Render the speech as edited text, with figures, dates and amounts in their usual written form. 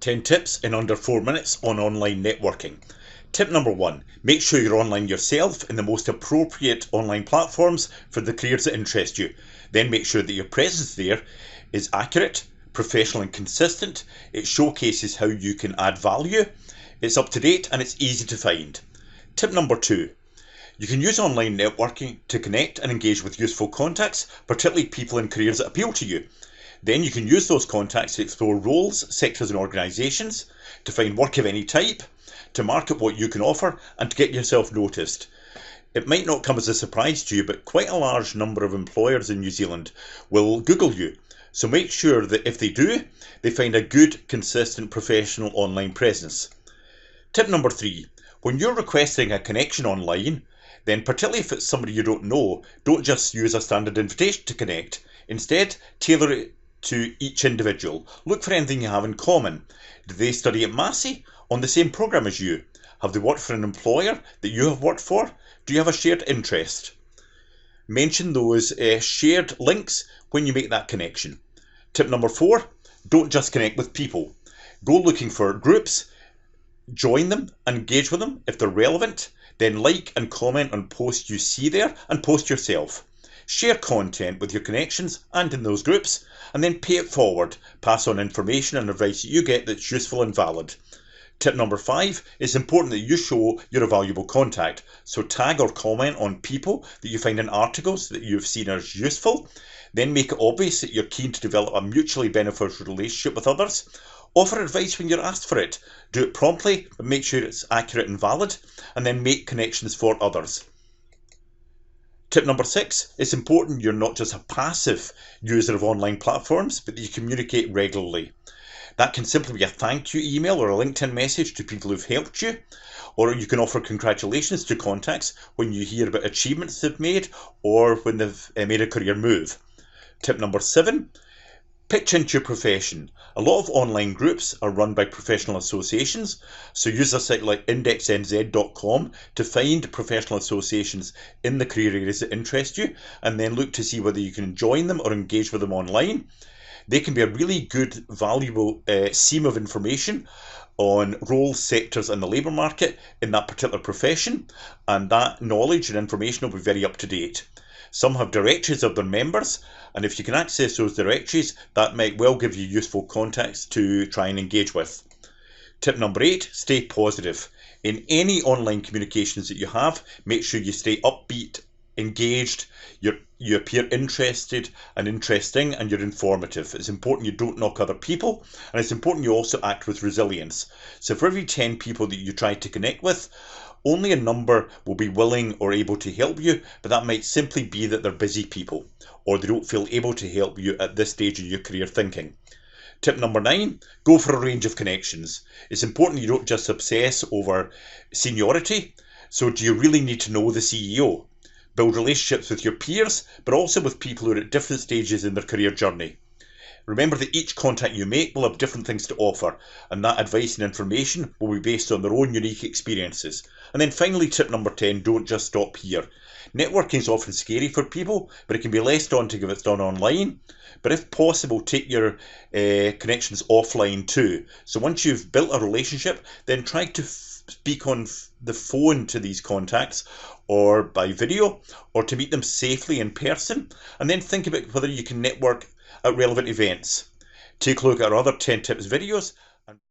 10 tips in under 4 minutes on online networking. Tip number 1, make sure you're online yourself in the most appropriate online platforms for the careers that interest you. Then make sure that your presence there is accurate, professional and consistent. It showcases how you can add value, it's up to date and it's easy to find. Tip number 2, you can use online networking to connect and engage with useful contacts, particularly people in careers that appeal to you. Then you can use those contacts to explore roles, sectors and organisations, to find work of any type, to market what you can offer and to get yourself noticed. It might not come as a surprise to you, but quite a large number of employers in New Zealand will Google you. So make sure that if they do, they find a good, consistent, professional online presence. Tip number 3, when you're requesting a connection online, then particularly if it's somebody you don't know, don't just use a standard invitation to connect. Instead, tailor it to each individual. Look for anything you have in common. Do they study at Massey on the same programme as you? Have they worked for an employer that you have worked for? Do you have a shared interest? Mention those shared links when you make that connection. Tip number 4, don't just connect with people. Go looking for groups, join them and engage with them if they're relevant. Then like and comment on posts you see there and post yourself. Share content with your connections and in those groups, and then pay it forward. Pass on information and advice that you get that's useful and valid. Tip number 5, it's important that you show you're a valuable contact. So tag or comment on people that you find in articles that you've seen as useful. Then make it obvious that you're keen to develop a mutually beneficial relationship with others. Offer advice when you're asked for it. Do it promptly, but make sure it's accurate and valid. And then make connections for others. Tip number 6, it's important you're not just a passive user of online platforms, but that you communicate regularly. That can simply be a thank you email or a LinkedIn message to people who've helped you, or you can offer congratulations to contacts when you hear about achievements they've made or when they've made a career move. Tip number 7, pitch into your profession. A lot of online groups are run by professional associations, so use a site like indexnz.com to find professional associations in the career areas that interest you, and then look to see whether you can join them or engage with them online. They can be a really good, valuable seam of information on roles, sectors and the labour market in that particular profession, and that knowledge and information will be very up to date. Some have directories of their members, and if you can access those directories, that might well give you useful contacts to try and engage with. Tip number 8, stay positive. In any online communications that you have, make sure you stay upbeat, engaged, you appear interested and interesting, and you're informative. It's important you don't knock other people, and it's important you also act with resilience. So for every 10 people that you try to connect with, only a number will be willing or able to help you, but that might simply be that they're busy people or they don't feel able to help you at this stage of your career thinking. Tip number 9, go for a range of connections. It's important you don't just obsess over seniority. So do you really need to know the CEO? Build relationships with your peers, but also with people who are at different stages in their career journey. Remember that each contact you make will have different things to offer, and that advice and information will be based on their own unique experiences. And then finally, tip number 10, don't just stop here. Networking is often scary for people, but it can be less daunting if it's done online. But if possible, take your connections offline too. So once you've built a relationship, then try to speak on the phone to these contacts or by video, or to meet them safely in person, and then think about whether you can network at relevant events. Take a look at our other 10 tips videos